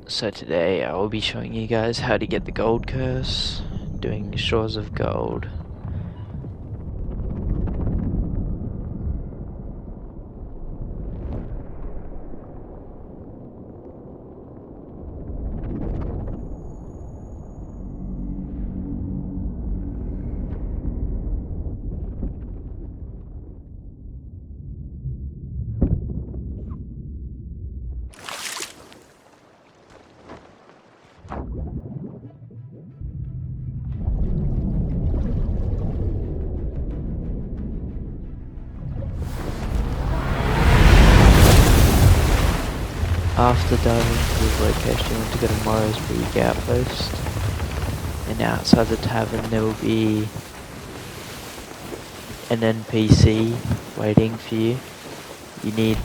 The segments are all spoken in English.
So today I will be showing you guys how to get the gold curse, doing Shores of Gold. After diving to this location, you want to go to Morrow's Brig Outpost, and outside the tavern there will be an NPC waiting for you. You need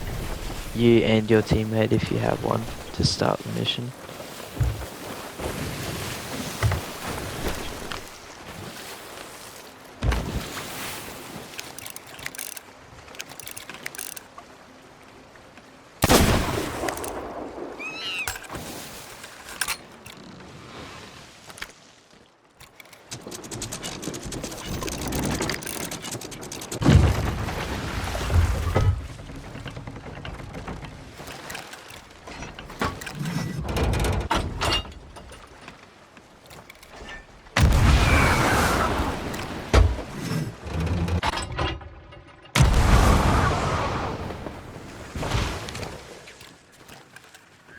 you and your teammate, if you have one, to start the mission.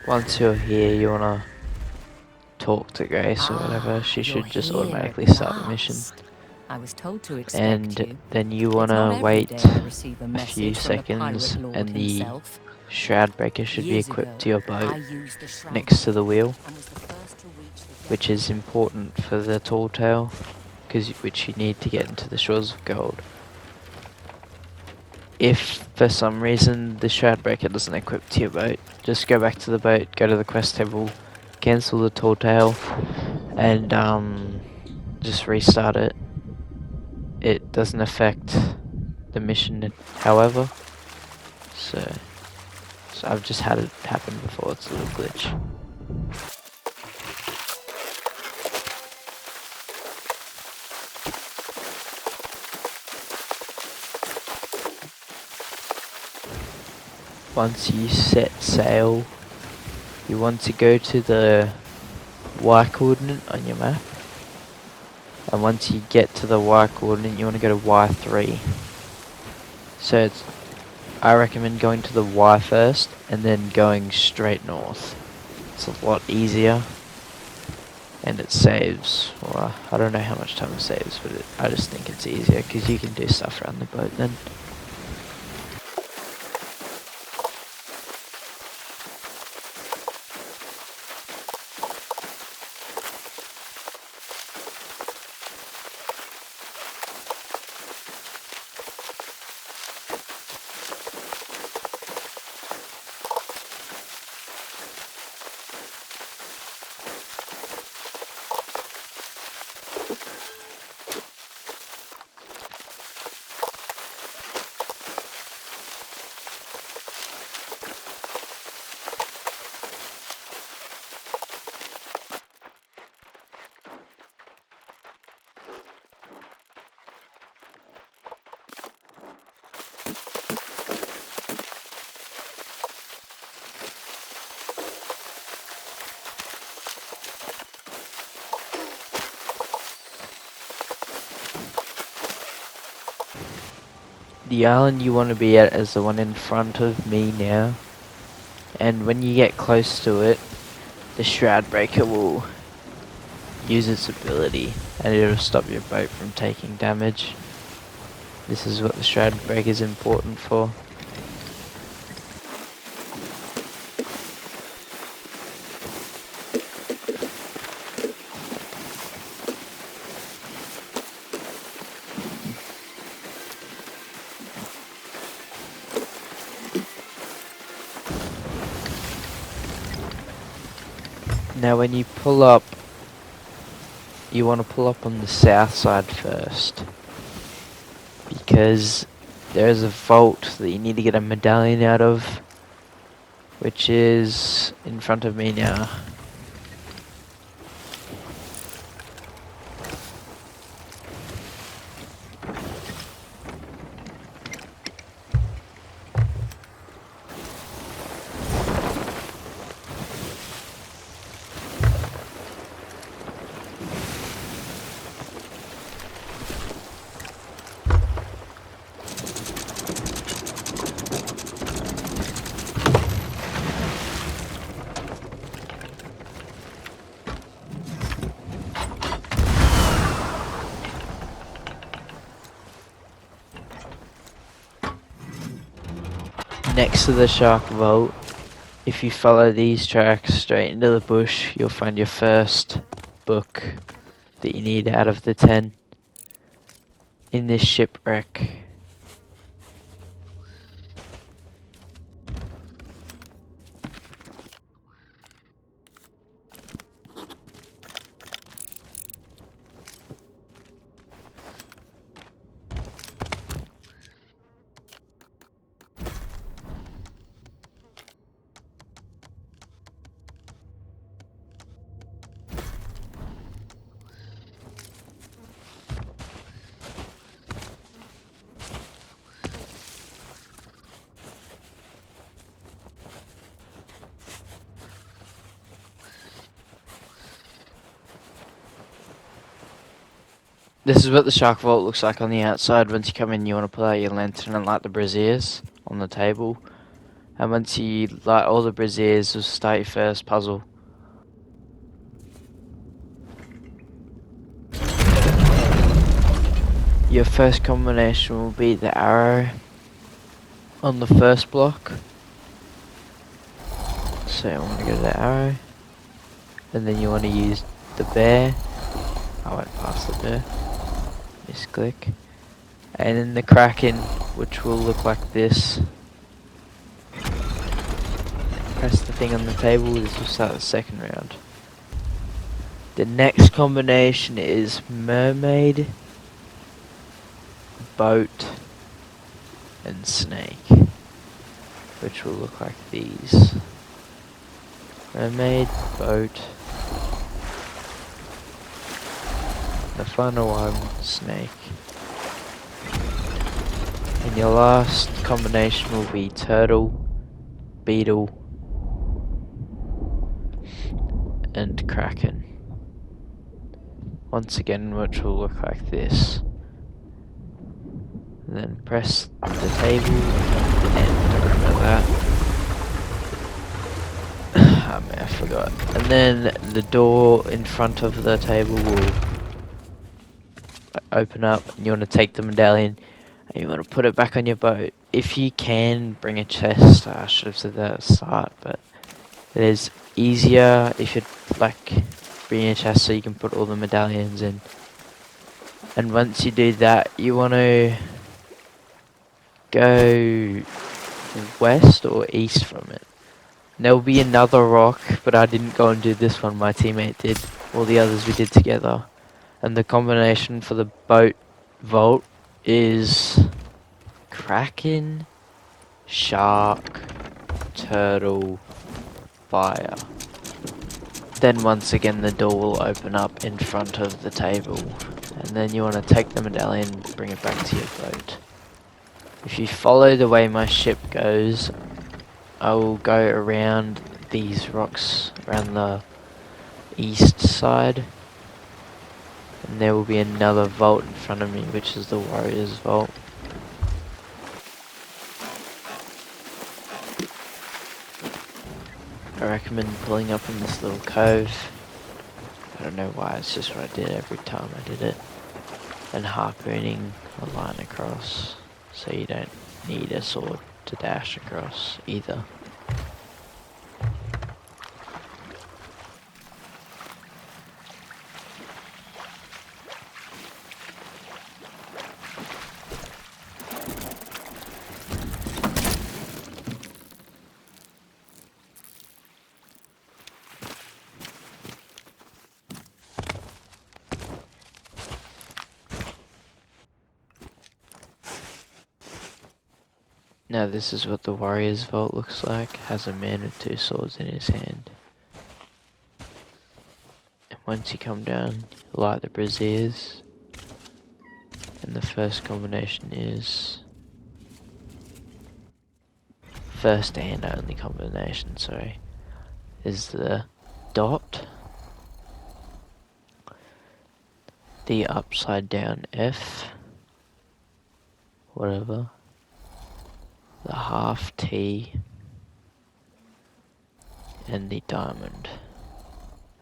Once you're here, you want to talk to Grace or whatever. She should just automatically start the mission. I was told to expect And you. then you It's want not to every wait day I receive a a few message from the seconds, pirate lord and the himself. Shroud Breaker should be Years equipped ago, to your boat I used the shroud next to the wheel, and was the first to reach the which is important for the Tall Tale, which you need to get into the Shores of Gold. If for some reason the Shroud Breaker doesn't equip to your boat, just go back to the boat, go to the quest table, cancel the Tall Tale, and just restart it. It doesn't affect the mission, however, so I've just had it happen before. It's a little glitch. Once you set sail, you want to go to the Y coordinate on your map, and once you get to the Y coordinate, you want to go to Y3. So I recommend going to the Y first and then going straight north. It's a lot easier, and it saves, well, I don't know how much time it saves, but I just think it's easier because you can do stuff around the boat then. The island you want to be at is the one in front of me now, and when you get close to it, the Shroud Breaker will use its ability and it'll stop your boat from taking damage. This is what the Shroud Breaker is important for. Now when you pull up, you want to pull up on the south side first, because there's a vault that you need to get a medallion out of, which is in front of me now. next to the Shark Vault, if you follow these tracks straight into the bush, you'll find your first book that you need out of the 10 in this shipwreck. This is what the Shark Vault looks like on the outside. Once you come in, you want to pull out your lantern and light the braziers on the table. And once you light all the braziers, you'll start your first puzzle. Your first combination will be the arrow on the first block. So you want to go to the arrow. And then you want to use the bear. I went past the bear. Misclick. And then the Kraken, which will look like this. Press the thing on the table, this will start the second round. The next combination is mermaid, boat, and snake, which will look like these. Mermaid, boat, the final one, snake. And your last combination will be turtle, beetle, and kraken. Once again, which will look like this. And then press the table and remember that. I forgot. And then the door in front of the table will open up, and you want to take the medallion and you want to put it back on your boat. If you can, bring a chest. I should have said that at the start, but it is easier if you like bring a chest so you can put all the medallions in. And once you do that, you want to go west or east from it. And there will be another rock, but I didn't go and do this one, my teammate did. All the others we did together. And the combination for the boat vault is kraken, shark, turtle, fire. Then once again the door will open up in front of the table, and then you want to take the medallion and bring it back to your boat. If you follow the way my ship goes, I will go around these rocks around the east side, and there will be another vault in front of me, which is the Warriors Vault. I recommend pulling up in this little cove. I don't know why, it's just what I did every time I did it. And harpooning a line across, so you don't need a sword to dash across either. Now this is what the Warriors Vault looks like. Has a man with 2 swords in his hand. And once you come down, you light the braziers. And the first combination is... first and only combination, sorry, is the dot, the upside down F, whatever, the half T, and the diamond.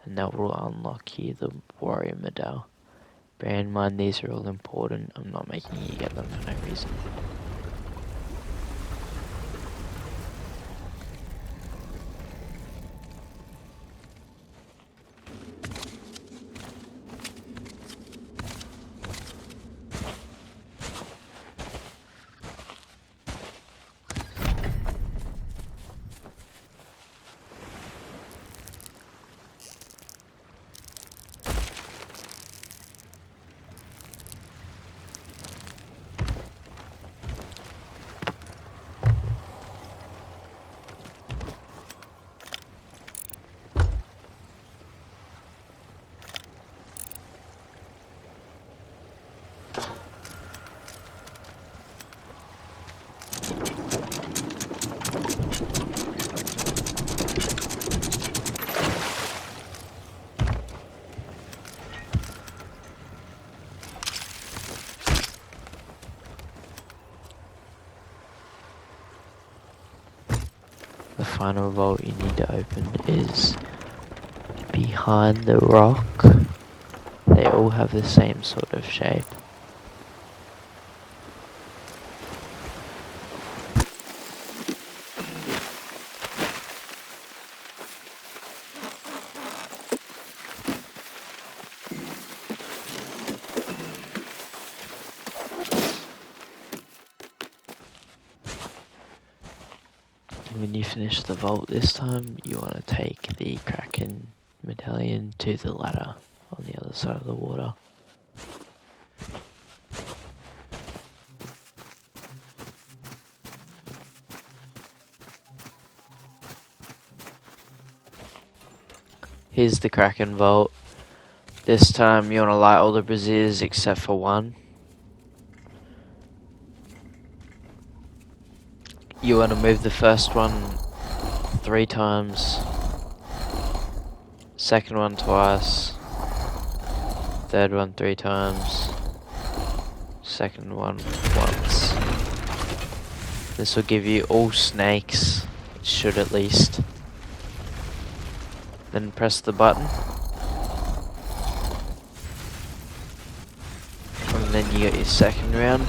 And that will unlock you the warrior medal. Bear in mind these are all important, I'm not making you get them for no reason. final vault you need to open is behind the rock. They all have the same sort of shape. When you finish the vault this time, you want to take the Kraken medallion to the ladder on the other side of the water. Here's the Kraken vault. This time you want to light all the braziers except for one. You want to move the first one 3 times, second one twice, third one 3 times, second one once. This will give you all snakes, it should at least. Then press the button. And then you get your second round.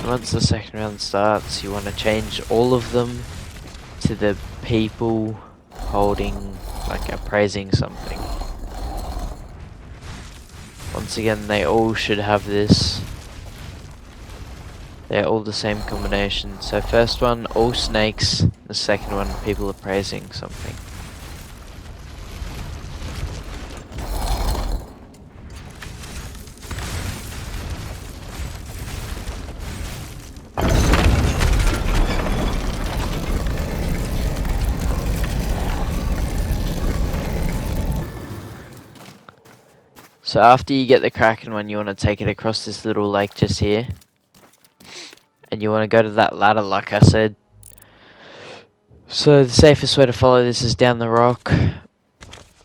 Once the second round starts, you want to change all of them to the people holding, like, appraising something. Once again, they all should have this. They're all the same combination. So first one, all snakes. The second one, people appraising something. So after you get the Kraken one, you want to take it across this little lake just here. And you want to go to that ladder like I said. So the safest way to follow this is down the rock.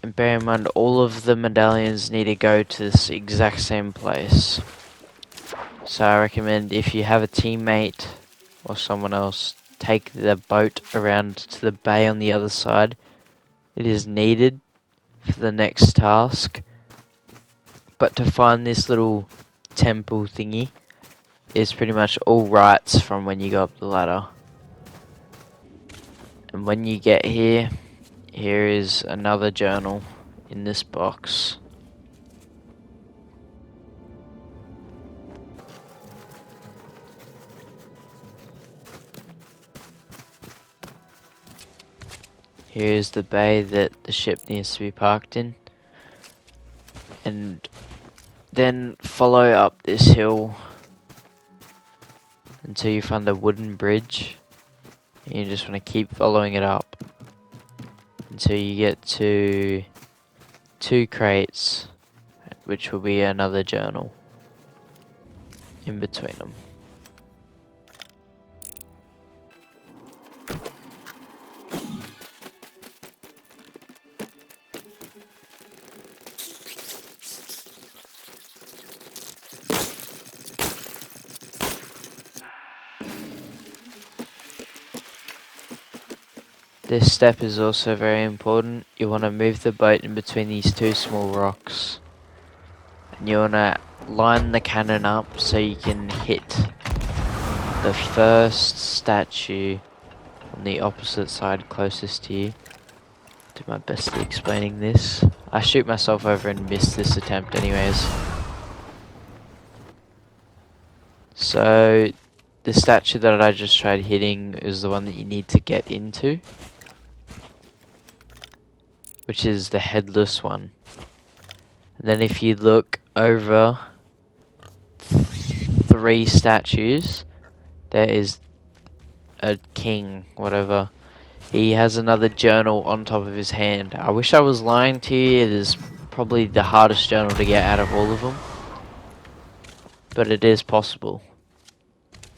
And bear in mind, all of the medallions need to go to this exact same place. So I recommend if you have a teammate or someone else, take the boat around to the bay on the other side. It is needed for the next task. But to find this little temple thingy is pretty much all rights from when you go up the ladder. And when you get here, here is another journal in this box. Here is the bay that the ship needs to be parked in. And then follow up this hill until you find a wooden bridge. And you just want to keep following it up until you get to 2 crates, which will be another journal in between them. This step is also very important. You want to move the boat in between these 2 small rocks. And you want to line the cannon up so you can hit the first statue on the opposite side closest to you. Do my best at explaining this. I shoot myself over and miss this attempt anyways. So the statue that I just tried hitting is the one that you need to get into, which is the headless one. And then if you look over 3 statues, there is a king, whatever. He has another journal on top of his hand. I wish I was lying to you. It is probably the hardest journal to get out of all of them. But it is possible.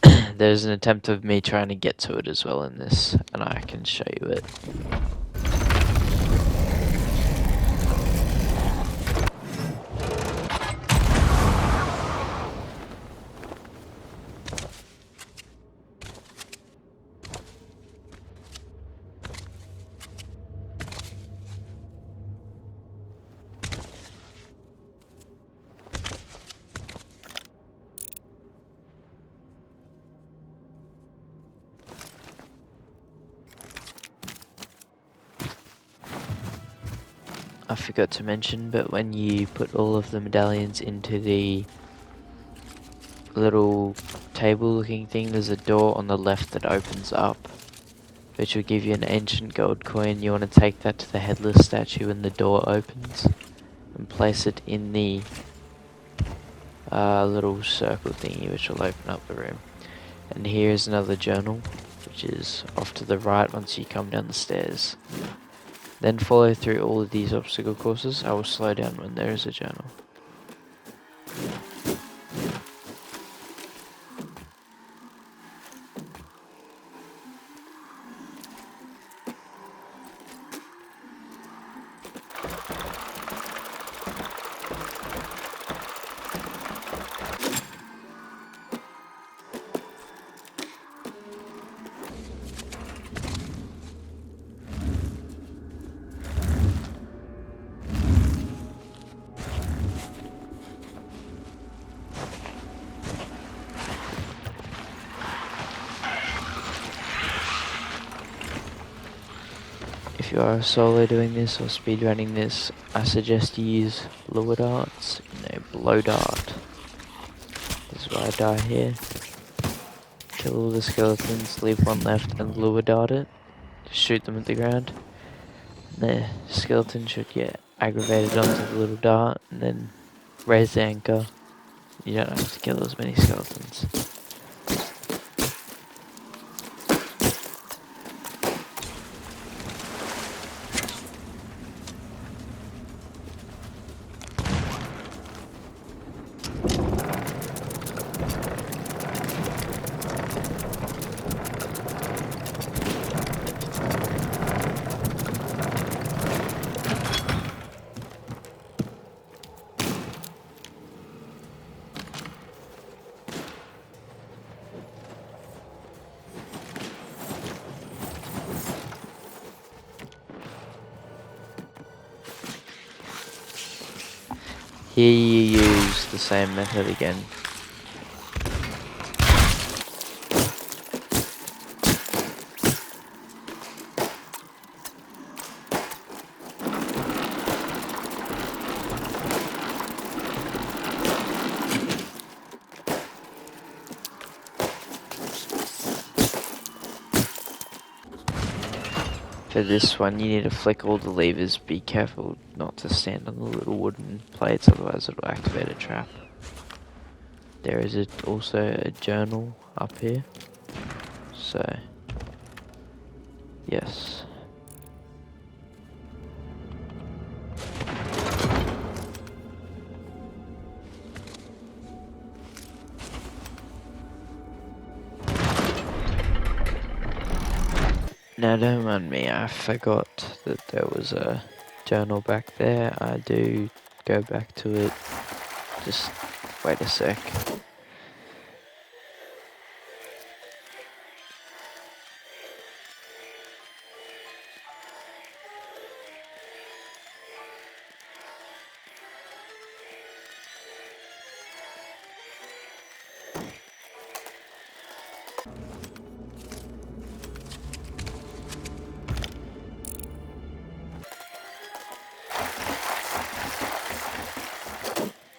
There's an attempt of me trying to get to it as well in this, and I can show you it. I forgot to mention, but when you put all of the medallions into the little table looking thing, there's a door on the left that opens up, which will give you an ancient gold coin. You want to take that to the headless statue when the door opens and place it in the little circle thingy, which will open up the room. And here's another journal, which is off to the right once you come down the stairs. Then follow through all of these obstacle courses. I will slow down when there is a journal. If you are solo doing this or speedrunning this, I suggest you use lure darts. Blow dart. This is why I die here. Kill all the skeletons, leave one left and lure dart it. Just shoot them at the ground. The skeleton should get aggravated onto the little dart and then raise the anchor. You don't have to kill as many skeletons. Here you use the same method again. For this one, you need to flick all the levers. Be careful not to stand on the little wooden plates, otherwise it'll activate a trap. There is also a journal up here. So, yes. Now don't mind me, I forgot that there was a journal back there. I do go back to it. Just wait a sec.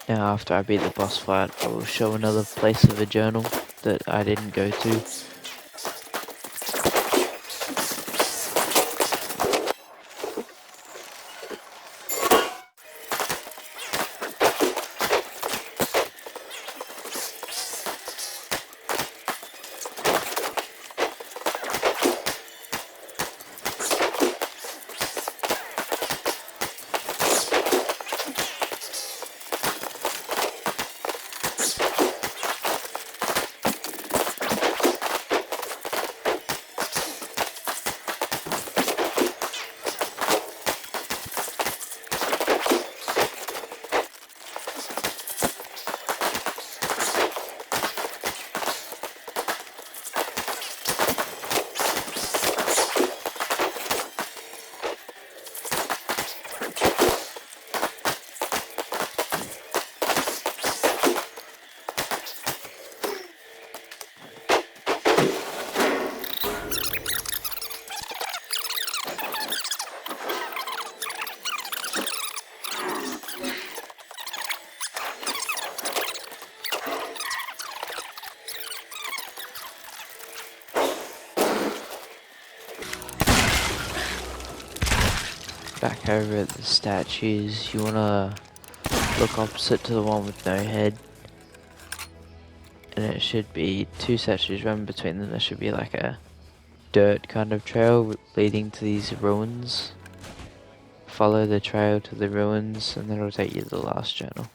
Now after I beat the boss fight, I will show another place of a journal that I didn't go to. back over at the statues, you wanna look opposite to the one with no head. And it should be 2 statues, run between them. There should be like a dirt kind of trail leading to these ruins. Follow the trail to the ruins and then it'll take you to the last journal.